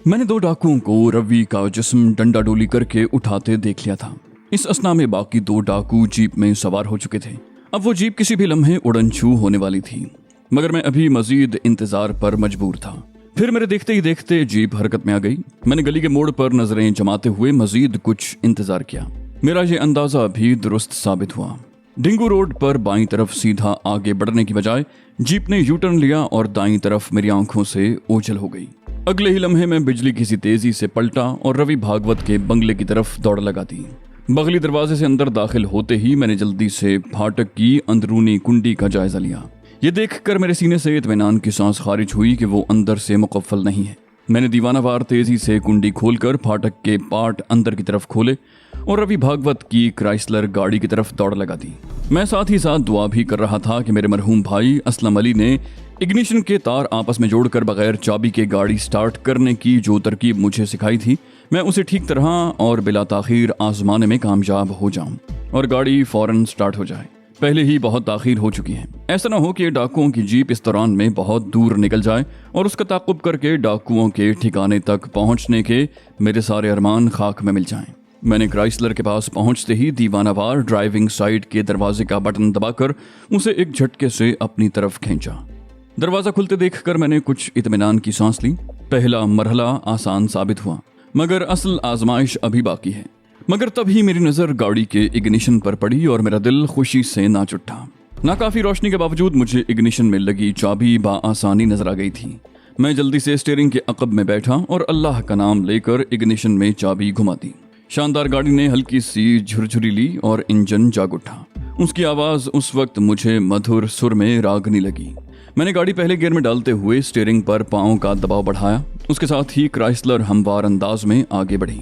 मैंने 2 डाकुओं को रवि का जिस्म डंडा डोली करके उठाते देख लिया था। इस असना में बाकी 2 डाकू जीप में सवार हो चुके थे। अब वो जीप किसी भी लम्हे उड़नछू होने वाली थी, मगर मैं अभी मजीद इंतजार पर मजबूर था। फिर मेरे देखते ही देखते जीप हरकत में आ गई। मैंने गली के मोड़ पर नजरें जमाते हुए मजीद कुछ इंतजार किया। मेरा ये अंदाजा भी दुरुस्त साबित हुआ। ढिंगू रोड पर बाईं तरफ सीधा आगे बढ़ने की बजाय जीप ने यू टर्न लिया और दाईं तरफ मेरी आंखों से ओझल हो गई। अगले ही लम्हे में बिजली किसी तेजी से पलटा और रवि भागवत के बंगले की तरफ दौड़ लगा दी। बगली दरवाजे से अंदर दाखिल होते ही मैंने जल्दी से फाटक की अंदरूनी कुंडी का जायजा लिया। ये देखकर मेरे सीने से इत्मीनान की सांस खारिज हुई कि वो अंदर से मुकफ्फल नहीं है। मैंने दीवानावार तेजी से कुंडी खोलकर फाटक के पार्ट अंदर की तरफ खोले और रवि भागवत की क्राइसलर गाड़ी की तरफ दौड़ लगा दी। मैं साथ ही साथ दुआ भी कर रहा था कि मेरे मरहूम भाई असलम अली ने इग्निशन के तार आपस में जोड़कर बगैर चाबी के गाड़ी स्टार्ट करने की जो तरकीब मुझे सिखाई थी, मैं उसे ठीक तरह और बिला ताखीर आजमाने में कामयाब हो जाऊं और गाड़ी फौरन स्टार्ट हो जाए। पहले ही बहुत ताखीर हो चुकी है। ऐसा ना हो कि डाकुओं की जीप इस दौरान में बहुत दूर निकल जाए और उसका ताक़ुब करके डाकुओं के ठिकाने तक पहुंचने के मेरे सारे अरमान खाक में मिल जाएं। मैंने क्राइसलर के पास पहुंचते ही दीवानावार ड्राइविंग साइड के दरवाजे का बटन दबाकर उसे एक झटके से अपनी तरफ खींचा। दरवाजा खुलते देखकर मैंने कुछ इत्मीनान की सांस ली। पहला मरहला आसान साबित हुआ, मगर असल आजमाइश अभी बाकी है। मगर तभी मेरी नजर गाड़ी के इग्निशन पर पड़ी और मेरा दिल खुशी से नाच उठा। नाकाफी रोशनी के बावजूद मुझे इग्निशन में लगी चाबी बाआसानी नजर आ गई थी। मैं जल्दी से स्टीयरिंग के अकब में बैठा और अल्लाह का नाम लेकर इग्निशन में चाबी घुमा दी। शानदार गाड़ी ने हल्की सी झुरझुरी ली और इंजन जाग उठा। उसकी आवाज उस वक्त मुझे मधुर सुर में रागनी लगी। मैंने गाड़ी पहले गियर में डालते हुए स्टीयरिंग पर पांव का दबाव बढ़ाया। उसके साथ ही क्राइसलर हमवार अंदाज में आगे बढ़ी।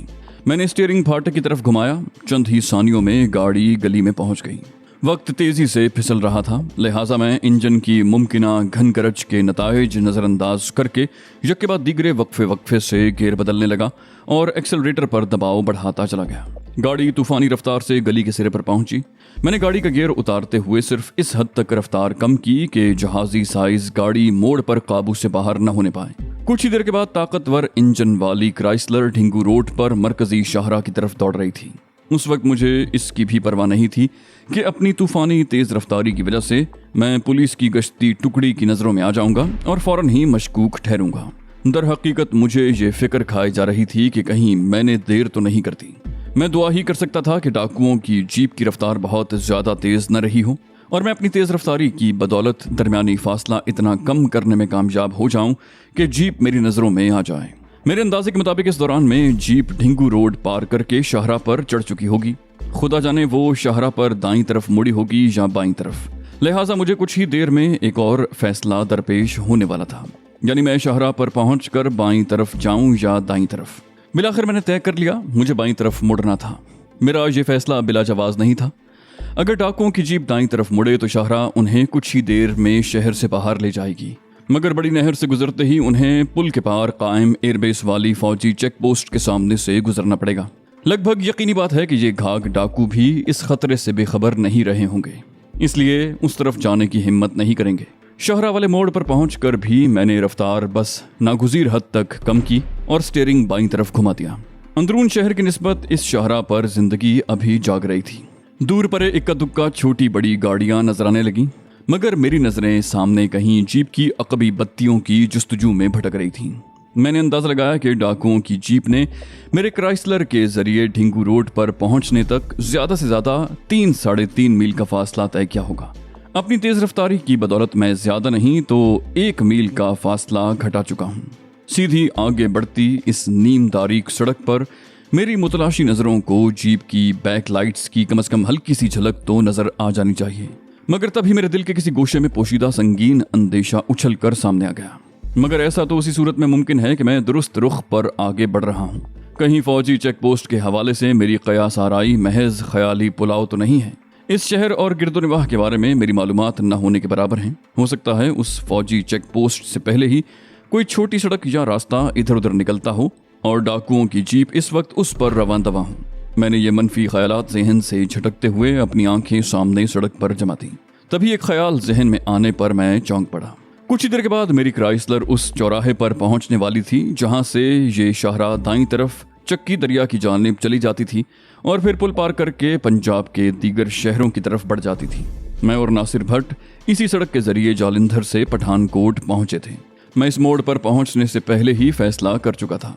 मैंने स्टीयरिंग फाटक की तरफ घुमाया। चंद ही सानियों में गाड़ी गली में पहुंच गई। वक्त तेजी से फिसल रहा था, लिहाजा मैं इंजन की मुमकिना घन गरज के नताइज नजरअंदाज करके यक्के बाद दीगरे वक्फे से गियर बदलने लगा और एक्सेलरेटर पर दबाव बढ़ाता चला गया। गाड़ी तूफानी रफ्तार से गली के सिरे पर पहुंची। मैंने गाड़ी का गियर उतारते हुए सिर्फ इस हद तक रफ्तार कम की कि जहाजी साइज गाड़ी मोड़ पर काबू से बाहर न होने पाए। कुछ ही देर के बाद ताकतवर इंजन वाली क्राइसलर ढिंगू रोड पर मरकजी शाहरा की तरफ दौड़ रही थी। उस वक्त मुझे इसकी भी परवाह नहीं थी कि अपनी तूफानी तेज रफ्तारी की वजह से मैं पुलिस की गश्ती टुकड़ी की नजरों में आ जाऊंगा और फौरन ही मशकूक ठहरूंगा। दर हकीकत मुझे ये फिक्र खाई जा रही थी कि कहीं मैंने देर तो नहीं कर दी। मैं दुआ ही कर सकता था कि डाकुओं की जीप की रफ्तार बहुत ज्यादा तेज न रही हो और मैं अपनी तेज रफ्तारी की बदौलत दरमियानी फासला इतना कम करने में कामयाब हो जाऊं कि जीप मेरी नजरों में आ जाए। मेरे अंदाजे के मुताबिक इस दौरान में जीप ढिंगू रोड पार करके शाहरा पर चढ़ चुकी होगी। खुदा जाने वो शाहरा पर दाईं तरफ मुड़ी होगी या बाईं तरफ। लिहाजा मुझे कुछ ही देर में एक और फैसला दरपेश होने वाला था, यानी मैं शाहरा पर पहुंचकर बाईं तरफ जाऊं या दाईं तरफ। बिलाखिर मैंने तय कर लिया, मुझे बाईं तरफ मुड़ना था। मेरा ये फैसला बिला जवाज नहीं था। अगर डाकुओं की जीप दाईं तरफ मुड़े तो शाहरा उन्हें कुछ ही देर में शहर से बाहर ले जाएगी, मगर बड़ी नहर से गुजरते ही उन्हें पुल के पार कायम एयरबेस वाली फौजी चेक पोस्ट के सामने से गुजरना पड़ेगा। लगभग यकीनी बात है कि ये घाघ डाकू भी इस खतरे से बेखबर नहीं रहे होंगे, इसलिए उस तरफ जाने की हिम्मत नहीं करेंगे। शाहरा वाले मोड़ पर पहुंचकर भी मैंने रफ्तार बस नागुज़ीर हद तक कम की और स्टीयरिंग बाईं तरफ घुमा दिया। अंदरून शहर की निस्बत इस शाहरा पर जिंदगी अभी जाग रही थी। दूर परे इक्का दुक्का छोटी बड़ी गाड़ियां नजर आने लगी, मगर मेरी नजरें सामने कहीं जीप की अकबी बत्तियों की जुस्तजू में भटक रही थीं। मैंने अंदाजा लगाया कि डाकुओं की जीप ने मेरे क्राइसलर के जरिए ढिंगू रोड पर पहुंचने तक ज्यादा से ज्यादा 3-3.5 मील का फासला तय किया होगा। अपनी तेज रफ्तारी की बदौलत मैं ज्यादा नहीं तो 1 मील का फासला घटा चुका हूं। सीधी आगे बढ़ती इस नीम तारीक सड़क पर मेरी मुतलाशी नजरों को जीप की बैक लाइट्स की कम से कम हल्की सी झलक तो नजर आ जानी चाहिए, मगर तभी मेरे दिल के किसी गोशे में पोशीदा संगीन अंदेशा उछल कर सामने आ गया। मगर ऐसा तो उसी सूरत में मुमकिन है कि मैं दुरुस्त रुख पर आगे बढ़ रहा हूँ। कहीं फौजी चेक पोस्ट के हवाले से मेरी कयास आराई महज ख्याली पुलाव तो नहीं है। इस शहर और गिरदोनिवाह के बारे में मेरी मालूमात न होने के बराबर हैं। हो सकता है उस फौजी चेक पोस्ट से पहले ही कोई छोटी सड़क या रास्ता इधर उधर निकलता हो और डाकुओं की जीप इस वक्त उस पर रवां दवा हो। मैंने ये मनफी ख्यालात जहन से झटकते हुए अपनी आंखें सामने सड़क पर जमा दी। तभी एक ख्याल जहन में आने पर मैं चौंक पड़ा। कुछ ही देर के बाद मेरी क्राइसलर उस चौराहे पर पहुंचने वाली थी जहां से ये शाहराह दाईं तरफ चक्की दरिया की जानिब चली जाती थी और फिर पुल पार करके पंजाब के दीगर शहरों की तरफ बढ़ जाती थी। मैं और नासिर भट्ट इसी सड़क के जरिए जालंधर से पठानकोट पहुंचे थे। मैं इस मोड़ पर पहुंचने से पहले ही फैसला कर चुका था।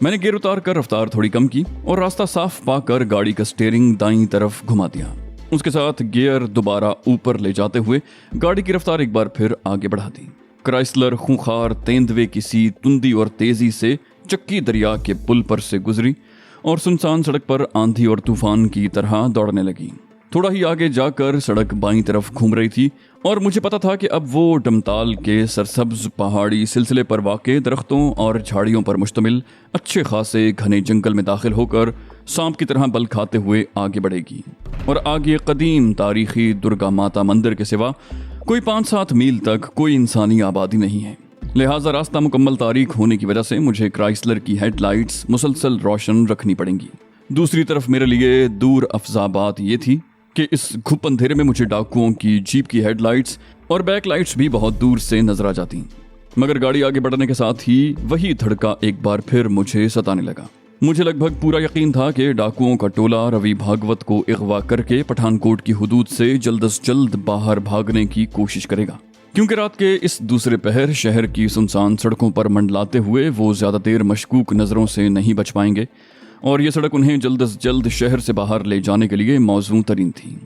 मैंने गियर उतार कर रफ्तार थोड़ी कम की और रास्ता साफ पाकर गाड़ी का स्टीयरिंग दाईं तरफ घुमा दिया। उसके साथ गियर दोबारा ऊपर ले जाते हुए गाड़ी की रफ्तार एक बार फिर आगे बढ़ा दी। क्राइसलर खूंखार तेंदुए की सी तुंदी और तेजी से चक्की दरिया के पुल पर से गुजरी और सुनसान सड़क पर आंधी और तूफान की तरह दौड़ने लगी। थोड़ा ही आगे जाकर सड़क बाईं तरफ घूम रही थी और मुझे पता था कि अब वो डमताल के सरसब्ज पहाड़ी सिलसिले पर वाक़े दरख्तों और झाड़ियों पर मुश्तमिल अच्छे खासे घने जंगल में दाखिल होकर सांप की तरह बल खाते हुए आगे बढ़ेगी। और आगे कदीम तारीखी दुर्गा माता मंदिर के सिवा कोई 5-7 मील तक कोई इंसानी आबादी नहीं है। लिहाजा रास्ता मुकम्मल तारीख होने की वजह से मुझे क्राइसलर की हेडलाइट्स मुसलसल रोशन रखनी पड़ेंगी। दूसरी तरफ मेरे लिए दूर अफजा बात यह थी कि इस घुप अंधेरे में मुझे डाकुओं की जीप की हेडलाइट्स और बैक लाइट्स भी बहुत दूर से नजर आ जाती। मगर गाड़ी आगे बढ़ने के साथ ही वही धड़का एक बार फिर मुझे सताने लगा। मुझे लगभग पूरा यकीन था कि डाकुओं का टोला रवि भागवत को अगवा करके पठानकोट की हुदूद से जल्द से जल्द बाहर भागने की कोशिश करेगा, क्योंकि रात के इस दूसरे पहर शहर की सुनसान सड़कों पर मंडलाते हुए वो ज्यादा देर मशकूक नजरों से नहीं बच पाएंगे और ये सड़क उन्हें जल्द से जल्द शहर से बाहर ले जाने के लिए मौजू तरीन थी।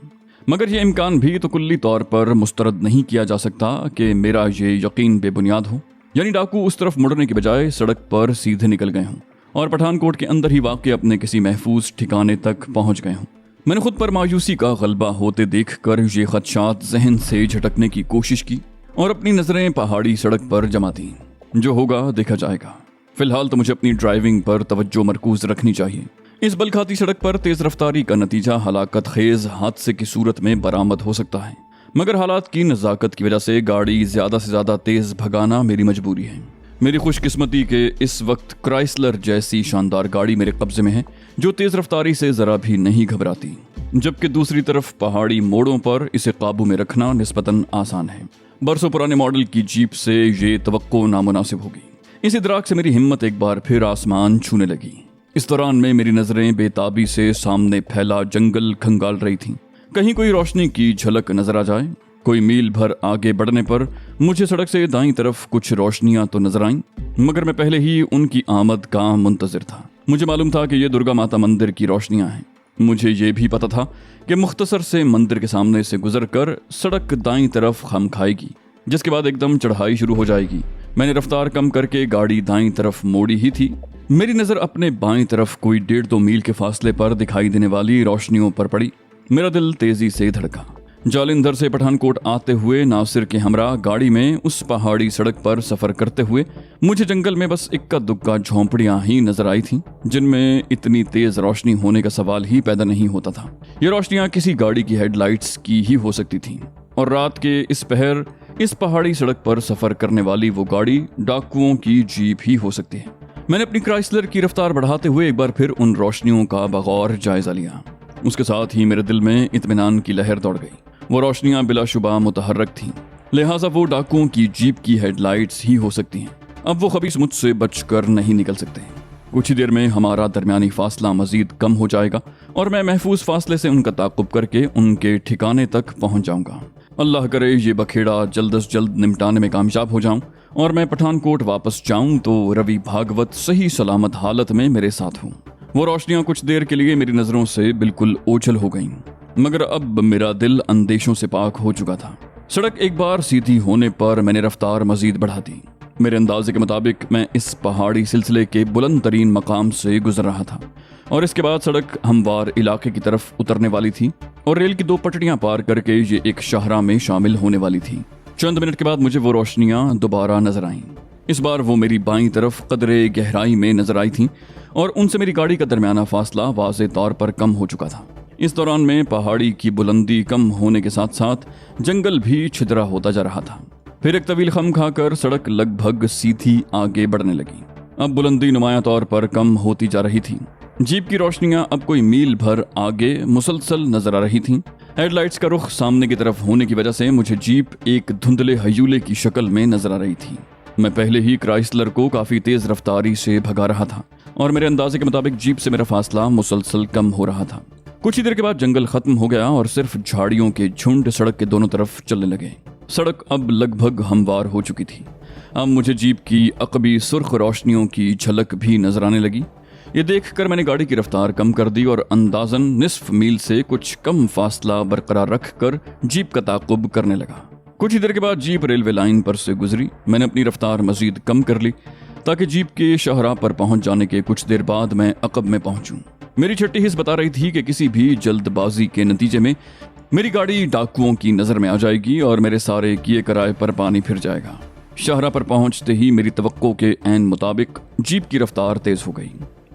मगर ये इम्कान भी तो कुल्ली तौर पर मुस्तरद नहीं किया जा सकता कि मेरा ये यकीन बेबुनियाद हो, यानी डाकू उस तरफ मुड़ने की बजाय सड़क पर सीधे निकल गए हों और पठानकोट के अंदर ही वाक़ अपने किसी महफूज ठिकाने तक पहुंच गए हों। मैंने खुद पर मायूसी का गलबा होते देखकर ये खदशात जहन से झटकने की कोशिश की और अपनी नजरें पहाड़ी सड़क पर जमा दी। जो होगा देखा जाएगा। फिलहाल तो मुझे अपनी ड्राइविंग पर तवज्जो मरकूज रखनी चाहिए। इस बलखाती सड़क पर तेज रफ्तारी का नतीजा हलाकत खेज हादसे की सूरत में बरामद हो सकता है, मगर हालात की नज़ाकत की वजह से गाड़ी ज्यादा से ज्यादा तेज भगाना मेरी मजबूरी है। मेरी खुशकिस्मती के इस वक्त क्राइसलर जैसी शानदार गाड़ी मेरे कब्जे में है जो तेज रफ्तारी से जरा भी नहीं घबराती, जबकि दूसरी तरफ पहाड़ी मोड़ों पर इसे काबू में रखना निस्बतन आसान है। बरसों पुराने मॉडल की जीप से ये तवक्को नामुनासिब होगी। इस इदराक से मेरी हिम्मत एक बार फिर आसमान छूने लगी। इस दौरान में मेरी नजरें बेताबी से सामने फैला जंगल खंगाल रही थीं। कहीं कोई रोशनी की झलक नजर आ जाए। कोई मील भर आगे बढ़ने पर मुझे सड़क से दाईं तरफ कुछ रोशनियां तो नजर आईं, मगर मैं पहले ही उनकी आमद का मुंतजिर था। मुझे मालूम था कि ये दुर्गा माता मंदिर की रोशनियां हैं। मुझे ये भी पता था कि मुख्तसर से मंदिर के सामने से गुजरकर सड़क दाईं तरफ खम खाएगी, जिसके बाद एकदम चढ़ाई शुरू हो जाएगी। मैंने रफ्तार कम करके गाड़ी दाईं तरफ मोड़ी ही थी। मेरी नजर अपने बाईं तरफ कोई 1.5-2 मील के फासले पर दिखाई देने वाली रोशनियों पर पड़ी। मेरा दिल तेजी से धड़का। जालंधर से पठानकोट आते हुए नासिर के हमरा गाड़ी में उस पहाड़ी सड़क पर सफर करते हुए मुझे जंगल में बस इक्का दुक्का झोंपड़ियां ही नजर आई थीं, जिनमें इतनी तेज रोशनी होने का सवाल ही पैदा नहीं होता था। ये रोशनियां किसी गाड़ी की हेडलाइट्स की ही हो सकती थीं और रात के इस पहर इस पहाड़ी सड़क पर सफर करने वाली वो गाड़ी डाकुओं की जीप ही हो सकती है। मैंने अपनी क्राइसलर की रफ्तार बढ़ाते हुए एक बार फिर उन रोशनियों का बगौर जायजा लिया। उसके साथ ही मेरे दिल में इत्मीनान की लहर दौड़ गई। वो रोशनियां बिलाशुबा मुतहर्रक थीं, लिहाजा वो डाकुओं की जीप की हेडलाइट्स ही हो सकती हैं। अब वो खबीस मुझसे बचकर नहीं निकल सकते। कुछ ही देर में हमारा दरमियानी फासला मजीद कम हो जाएगा और मैं महफूज फासले से उनका ताक़ुब करके उनके ठिकाने तक पहुंच जाऊंगा। अल्लाह करे ये बखेड़ा जल्द से जल्द निपटाने में कामयाब हो जाऊं और मैं पठानकोट वापस जाऊं तो रवि भागवत सही सलामत हालत में मेरे साथ हूं। वो रोशनियां कुछ देर के लिए मेरी नजरों से बिल्कुल ओझल हो गईं, मगर अब मेरा दिल अंदेशों से पाक हो चुका था। सड़क एक बार सीधी होने पर मैंने रफ्तार मजीद बढ़ा दी। मेरे अंदाजे के मुताबिक मैं इस पहाड़ी सिलसिले के बुलंद तरीन मकाम से गुजर रहा था और इसके बाद सड़क हमवार इलाके की तरफ उतरने वाली थी और रेल की 2 पटड़ियां पार करके ये एक शाहराह में शामिल होने वाली थी। चंद मिनट के बाद मुझे वो रोशनियां दोबारा नजर आईं। इस बार वो मेरी बाईं तरफ कदरे गहराई में नजर आई थीं और उनसे मेरी गाड़ी का दरमियाना फासला वाज़े तौर पर कम हो चुका था। इस दौरान में पहाड़ी की बुलंदी कम होने के साथ साथ जंगल भी छिदरा होता जा रहा था। फिर एक तवील खम खाकर सड़क लगभग सीधी आगे बढ़ने लगी। अब बुलंदी नुमाया तौर पर कम होती जा रही थी। जीप की रोशनियां अब कोई मील भर आगे मुसलसल नजर आ रही थीं। हेडलाइट्स का रुख सामने की तरफ होने की वजह से मुझे जीप एक धुंधले हयूले की शक्ल में नजर आ रही थी। मैं पहले ही क्राइसलर को काफी तेज रफ्तारी से भगा रहा था और मेरे अंदाजे के मुताबिक जीप से मेरा फासला मुसलसल कम हो रहा था। कुछ ही देर के बाद जंगल खत्म हो गया और सिर्फ झाड़ियों के झुंड सड़क के दोनों तरफ चलने लगे। सड़क अब लगभग हमवार हो चुकी थी। अब मुझे जीप की अकबी सुर्ख रोशनियों की झलक भी नजर आने लगी। ये देखकर मैंने गाड़ी की रफ्तार कम कर दी और अंदाजन निस्फ मील से कुछ कम फासला बरकरार रखकर जीप का ताकुब करने लगा। कुछ ही देर के बाद जीप रेलवे लाइन पर से गुजरी। मैंने अपनी रफ्तार मजीद कम कर ली ताकि जीप के शाहराह पर पहुंच जाने के कुछ देर बाद मैं अकब में पहुंचूं। मेरी छठी हिस्स बता रही थी कि किसी भी जल्दबाजी के नतीजे में मेरी गाड़ी डाकुओं की नजर में आ जाएगी और मेरे सारे किए कराए पर पानी फिर जाएगा। शाहराह पर पहुंचते ही मेरी तवक्को के ऐन मुताबिक जीप की रफ्तार तेज हो गई।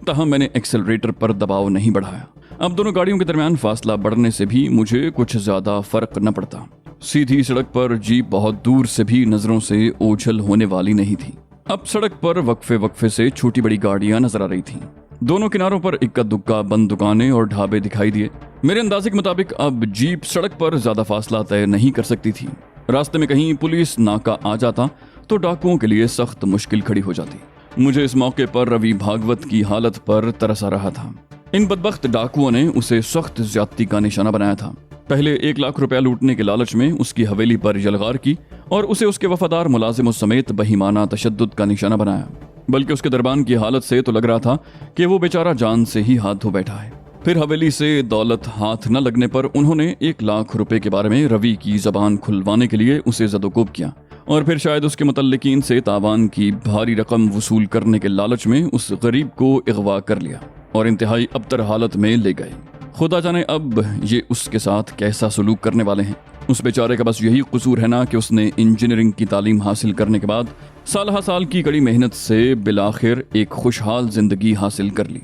तहम मैंने एक्सेलरेटर पर दबाव नहीं बढ़ाया। अब दोनों गाड़ियों के दरमियान फासला बढ़ने से भी मुझे कुछ ज्यादा फर्क न पड़ता। सीधी सड़क पर जीप बहुत दूर से भी नजरों से ओझल होने वाली नहीं थी। अब सड़क पर वक्फे वक्फे से छोटी बड़ी गाड़ियां नजर आ रही थीं। दोनों किनारों पर इक्का दुक्का बंद दुकानें और ढाबे दिखाई दिए। मेरे अंदाजे के मुताबिक अब जीप सड़क पर ज्यादा फासला तय नहीं कर सकती थी। रास्ते में कहीं पुलिस नाका आ जाता तो डाकुओं के लिए सख्त मुश्किल खड़ी हो जाती। मुझे इस मौके पर रवि भागवत की हालत पर तरस आ रहा था। इन बदबख्त डाकुओं ने उसे सख्त ज्यादती का निशाना बनाया था। पहले 1 लाख रुपया लूटने के लालच में उसकी हवेली पर यलगार की और उसे उसके वफादार मुलाजिमों समेत बहीमाना तशद्दुद का निशाना बनाया। बल्कि उसके दरबान की हालत से तो लग रहा था कि वो बेचारा जान से ही हाथ धो बैठा है। फिर हवेली से दौलत हाथ न लगने पर उन्होंने 1 लाख रुपए के बारे में रवि की जबान खुलवाने के लिए उसे जदोकोब किया और फिर शायद उसके मुतल्लिकीन से तावान की भारी रकम वसूल करने के लालच में उस गरीब को अगवा कर लिया और इंतहाई अबतर हालत में ले गए। खुदा जाने अब ये उसके साथ कैसा सलूक करने वाले हैं। उस बेचारे का बस यही कसूर है ना कि उसने इंजीनियरिंग की तालीम हासिल करने के बाद साल साल की कड़ी मेहनत से बिलाखिर एक खुशहाल जिंदगी हासिल कर ली।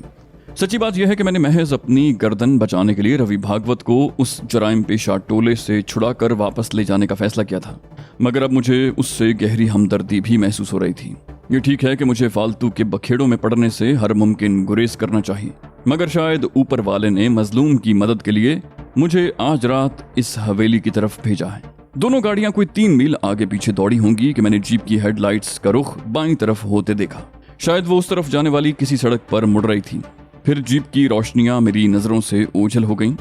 सच्ची बात यह है कि मैंने महज अपनी गर्दन बचाने के लिए रवि भागवत को उस जराइम पेशा टोले से छुड़ाकर वापस ले जाने का फैसला किया था, मगर अब मुझे उससे गहरी हमदर्दी भी महसूस हो रही थी। ये ठीक है कि मुझे फालतू के बखेड़ों में पड़ने से हर मुमकिन गुरेज करना चाहिए, मगर शायद ऊपर वाले ने मजलूम की मदद के लिए मुझे आज रात इस हवेली की तरफ भेजा है। दोनों गाड़ियां कोई 3 मील आगे पीछे दौड़ी होंगी कि मैंने जीप की हेडलाइट्स का रुख बाईं तरफ होते देखा। शायद वो उस तरफ जाने वाली किसी सड़क पर मुड़ रही थी। फिर जीप की रोशनियां मेरी नजरों से ओझल हो गईं।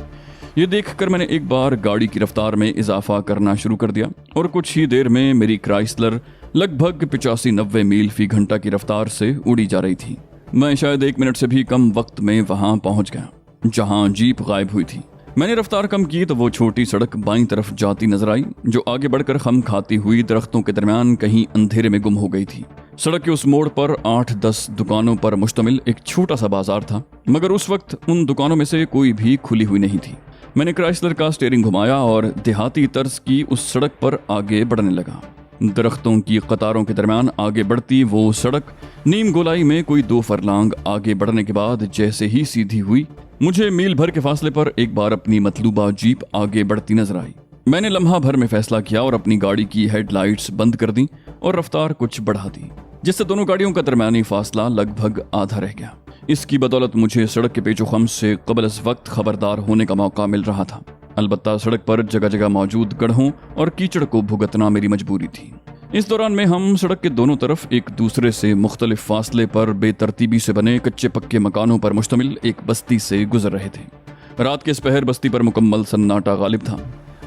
ये देखकर मैंने एक बार गाड़ी की रफ्तार में इजाफा करना शुरू कर दिया और कुछ ही देर में मेरी क्राइसलर लगभग 85-90 मील फी घंटा की रफ्तार से उड़ी जा रही थी। मैं शायद 1 मिनट से भी कम वक्त में वहां पहुंच गया जहां जीप गायब हुई थी। मैंने रफ्तार कम की तो वो छोटी सड़क बाईं तरफ जाती नजर आई जो आगे बढ़कर खम खाती हुई दरख्तों के दरमियान कहीं अंधेरे में गुम हो गई थी। सड़क के उस मोड़ पर 8-10 दुकानों पर मुश्तमिल एक छोटा सा बाजार था, मगर उस वक्त उन दुकानों में से कोई भी खुली हुई नहीं थी। मैंने क्राइसलर का स्टीयरिंग घुमाया और देहाती तर्ज की उस सड़क पर आगे बढ़ने लगा। दरख्तों की कतारों के दरमियान आगे बढ़ती वो सड़क नीम गोलाई में कोई 2 फरलांग आगे बढ़ने के बाद जैसे ही सीधी हुई, मुझे मील भर के फासले पर एक बार अपनी मतलूबा जीप आगे बढ़ती नजर आई। मैंने लम्हा भर में फैसला किया और अपनी गाड़ी की हेडलाइट्स बंद कर दी और रफ्तार कुछ बढ़ा दी, जिससे दोनों गाड़ियों का दरमियानी फासला लगभग आधा रह गया। इसकी बदौलत मुझे सड़क के पेचोखम से कबल इस वक्त खबरदार होने का मौका मिल रहा था। अलबत्ता सड़क पर जगह जगह मौजूद गड्ढों और कीचड़ को भुगतना मेरी मजबूरी थी। इस दौरान में हम सड़क के दोनों तरफ एक दूसरे से मुख्तलिफ फासले पर बेतरतीबी से बने कच्चे पक्के मकानों पर मुश्तमिल एक बस्ती से गुजर रहे थे। रात के इस पहर बस्ती पर मुकम्मल सन्नाटा गालिब था।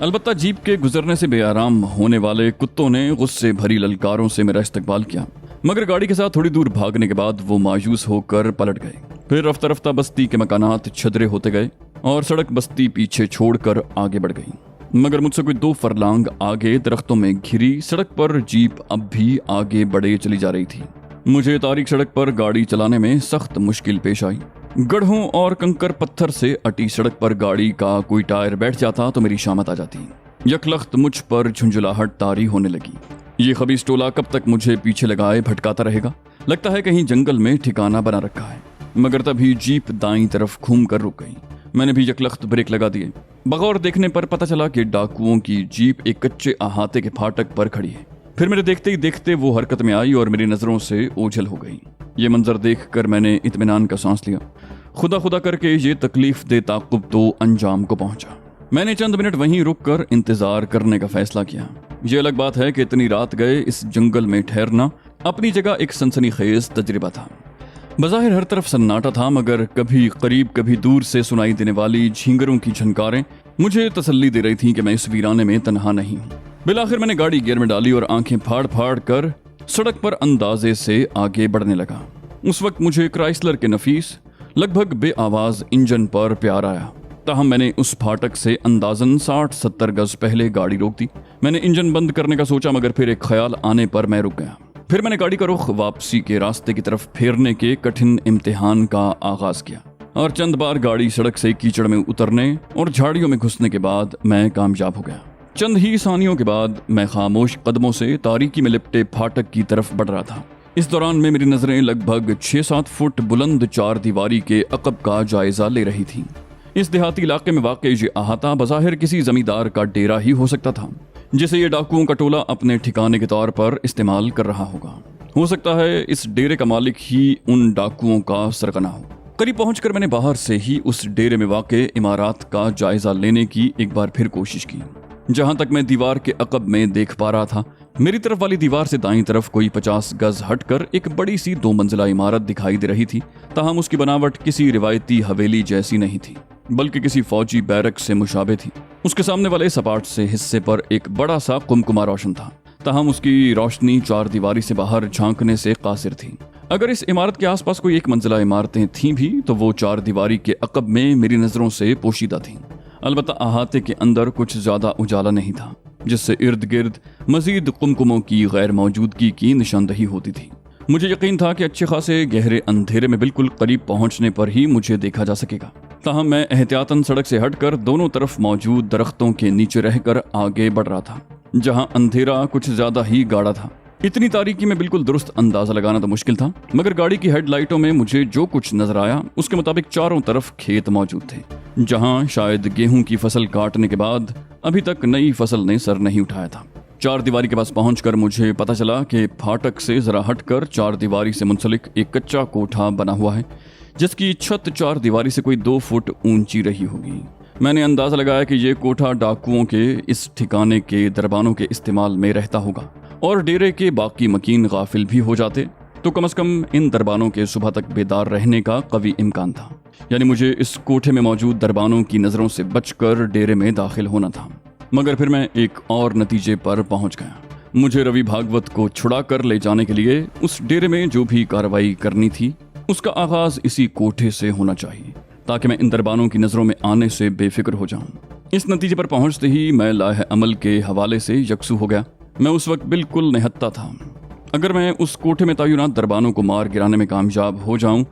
अलबत्ता जीप के गुजरने से बेआराम होने वाले कुत्तों ने गुस्से भरी ललकारों से मेरा इस्तकबाल किया, मगर गाड़ी के साथ थोड़ी दूर भागने के बाद वो मायूस होकर पलट गए। फिर रफ्ता रफ्ता बस्ती के मकानात छदरे होते गए और सड़क बस्ती पीछे छोड़कर आगे बढ़ गई, मगर मुझसे कोई 2 फरलांग आगे दरख्तों में घिरी सड़क पर जीप अब भी आगे बढ़े चली जा रही थी। मुझे तारीख सड़क पर गाड़ी चलाने में सख्त मुश्किल पेश आई। गड्ढों और कंकर पत्थर से अटी सड़क पर गाड़ी का कोई टायर बैठ जाता तो मेरी शामत आ जाती। यकलख्त मुझ पर झुंझुलाहट तारी होने लगी। ये खबीस टोला कब तक मुझे पीछे लगाए भटकाता रहेगा? लगता है कहीं जंगल में ठिकाना बना रखा है। मगर तभी जीप दाईं तरफ घूम कर रुक गई। मैंने भी यकलख्त ब्रेक लगा दिए। बगौर देखने पर पता चला कि डाकुओं की जीप एक कच्चे अहाते के फाटक पर खड़ी है। फिर मेरे देखते ही देखते वो हरकत में आई और मेरी नजरों से ओझल हो गई। ये मंजर देखकर मैंने इत्मीनान का सांस लिया। खुदा खुदा करके ये तकलीफ दे ताकुब तो अंजाम को पहुंचा। मैंने चंद मिनट वहीं रुककर इंतजार करने का फैसला किया। ये अलग बात है कि इतनी रात गए इस जंगल में ठहरना अपनी जगह एक सनसनीखेज तजुर्बा था। बज़ाहिर हर तरफ सन्नाटा था, मगर कभी करीब कभी दूर से सुनाई देने वाली झींगरों की झनकारें मुझे तसल्ली दे रही थीं कि मैं इस वीराने में तन्हा नहीं हूं। बिलाखिर मैंने गाड़ी गियर में डाली और आंखें फाड़ फाड़ कर सड़क पर अंदाजे से आगे बढ़ने लगा। उस वक्त मुझे क्राइसलर के नफीस लगभग बेआवाज इंजन पर प्यार आया। ताहम मैंने उस फाटक से अंदाजन 60-70 गज पहले गाड़ी रोक दी। मैंने इंजन बंद करने का सोचा, मगर फिर एक ख्याल आने पर मैं रुक गया। फिर मैंने गाड़ी का रुख वापसी के रास्ते की तरफ फेरने के कठिन इम्तिहान का आगाज किया और चंद बार गाड़ी सड़क से कीचड़ में उतरने और झाड़ियों में घुसने के बाद मैं कामयाब हो गया। चंद ही सानियों के बाद मैं खामोश कदमों से तारीकी में लिपटे फाटक की तरफ बढ़ रहा था। इस दौरान में मेरी नजरें लगभग 6-7 फुट बुलंद 4 दीवारी के अकब का जायजा ले रही थी। इस देहाती इलाके में वाक़ ये अहाता बज़ाहिर किसी जमींदार का डेरा ही हो सकता था, जिसे ये डाकुओं का टोला अपने ठिकाने के तौर पर इस्तेमाल कर रहा होगा। हो सकता है इस डेरे का मालिक ही उन डाकुओं का सरगना हो। करीब पहुंचकर मैंने बाहर से ही उस डेरे में वाक़े इमारत का जायजा लेने की एक बार फिर कोशिश की। जहां तक मैं दीवार के अकब में देख पा रहा था, मेरी तरफ वाली दीवार से दाईं तरफ कोई 50 गज हटकर एक बड़ी सी 2 मंजिला इमारत दिखाई दे रही थी। ताहम उसकी बनावट किसी रिवायती हवेली जैसी नहीं थी, बल्कि किसी फौजी बैरक से मुशाबे थी। उसके सामने वाले सपाट से हिस्से पर एक बड़ा सा कुमकुमा रोशन था। ताहम उसकी रोशनी 4 दीवारी से बाहर झांकने से कासिर थी। अगर इस इमारत के आसपास कोई 1 मंजिला इमारतें थीं भी, तो वो 4 दीवारी के अकब में मेरी नजरों से पोशीदा थीं। अलबत्ता अहाते के अंदर कुछ ज्यादा उजाला नहीं था, जिससे इर्द गिर्द मजीद कुमकुमों की गैर मौजूदगी की निशानदही होती थी। मुझे यकीन था कि अच्छे खासे गहरे अंधेरे में बिल्कुल करीब पहुंचने पर ही मुझे देखा जा सकेगा। ताहम मैं एहतियातन सड़क से हटकर दोनों तरफ मौजूद दरख्तों के नीचे रहकर आगे बढ़ रहा था, जहां अंधेरा कुछ ज्यादा ही गाढ़ा था। इतनी तारीकी में बिल्कुल दुरुस्त अंदाजा लगाना तो मुश्किल था, मगर गाड़ी की हेडलाइटों में मुझे जो कुछ नजर आया उसके मुताबिक चारों तरफ खेत मौजूद थे, जहां शायद गेहूं की फसल काटने के बाद अभी तक नई फसल ने सर नहीं उठाया था। 4 दीवारी के पास पहुंचकर मुझे पता चला कि फाटक से जरा हटकर 4 दीवारी से मुंसलिक एक कच्चा कोठा बना हुआ है, जिसकी छत 4 दीवारी से कोई 2 फुट ऊंची रही होगी। मैंने अंदाजा लगाया कि ये कोठा डाकुओं के इस ठिकाने के दरबानों के इस्तेमाल में रहता होगा, और डेरे के बाकी मकीन गाफिल भी हो जाते तो कम से कम इन दरबानों के सुबह तक बेदार रहने का कवी इम्कान था। यानी मुझे इस कोठे में मौजूद दरबानों की नजरों से बचकर डेरे में दाखिल होना था। मगर फिर मैं एक और नतीजे पर पहुंच गया। मुझे रवि भागवत को छुड़ा कर ले जाने के लिए उस डेरे में जो भी कार्रवाई करनी थी उसका आगाज इसी कोठे से होना चाहिए, ताकि मैं इन दरबानों की नजरों में आने से बेफिक्र हो जाऊं। इस नतीजे पर पहुंचते ही मैं लाह अमल के हवाले से यकसू हो गया। मैं उस वक्त बिल्कुल निहत्ता था। अगर मैं उस कोठे में तैनात दरबानों को मार गिराने में कामयाब हो जाऊं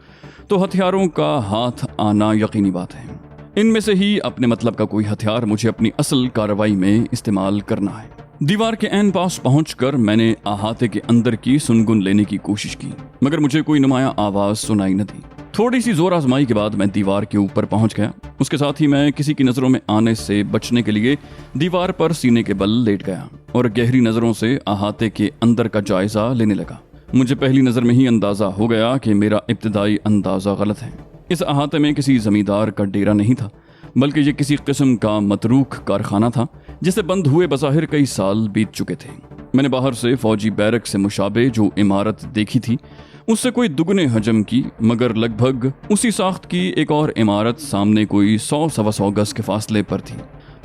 तो हथियारों का हाथ आना यकीनी बात है। इनमें से ही अपने मतलब का कोई हथियार मुझे अपनी असल कार्रवाई में इस्तेमाल करना है। दीवार के ऐन पास पहुंचकर मैंने अहाते के अंदर की सुनगुन लेने की कोशिश की, मगर मुझे कोई नुमाया आवाज सुनाई न दी। थोड़ी सी जोर आजमाई के बाद मैं दीवार के ऊपर पहुंच गया। उसके साथ ही मैं किसी की नजरों में आने से बचने के लिए दीवार पर सीने के बल लेट गया और गहरी नजरों से अहाते के अंदर का जायजा लेने लगा। मुझे पहली नजर में ही अंदाजा हो गया कि मेरा इब्तिदाई अंदाजा गलत है। इस अहाते में किसी जमींदार का डेरा नहीं था, बल्कि ये किसी किस्म का मतरूक कारखाना था, जिसे बंद हुए बज़ाहिर कई साल बीत चुके थे। मैंने बाहर से फौजी बैरक से मुशाबे जो इमारत देखी थी उससे कोई दुगने हजम की, मगर लगभग उसी साख्त की एक और इमारत सामने कोई 100-125 गज के फासले पर थी,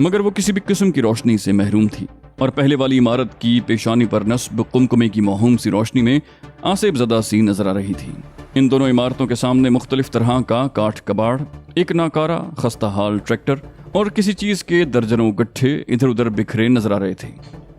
मगर वो किसी भी किस्म की रोशनी से महरूम थी और पहले वाली इमारत की पेशानी पर नस्ब कुमकुमे की मौहूम सी रोशनी में आसेब ज़दा सी नजर आ रही थी। इन दोनों इमारतों के सामने मुख्तलिफ तरह का काठ कबाड़, एक नाकारा खस्ता हाल ट्रैक्टर और किसी चीज के दर्जनों गट्ठे इधर उधर बिखरे नजर आ रहे थे।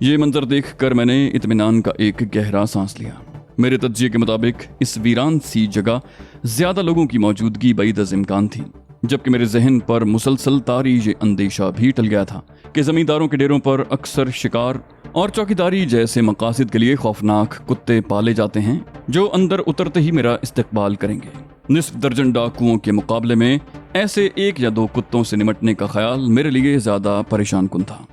ये मंजर देखकर मैंने इत्मीनान का एक गहरा सांस लिया। मेरे तज्जिये के मुताबिक इस वीरान सी जगह ज्यादा लोगों की मौजूदगी बैद इम्कान थी, जबकि मेरे जहन पर मुसलसल तारी ये अंदेशा भी टल गया था कि जमींदारों के डेरों पर अक्सर शिकार और चौकीदारी जैसे मकासद के लिए खौफनाक कुत्ते पाले जाते हैं, जो अंदर उतरते ही मेरा इस्तकबाल करेंगे। निस्फ दर्जन डाकुओं के मुकाबले में ऐसे 1 या 2 कुत्तों से निमटने का ख्याल मेरे लिए ज्यादा परेशान कुन था।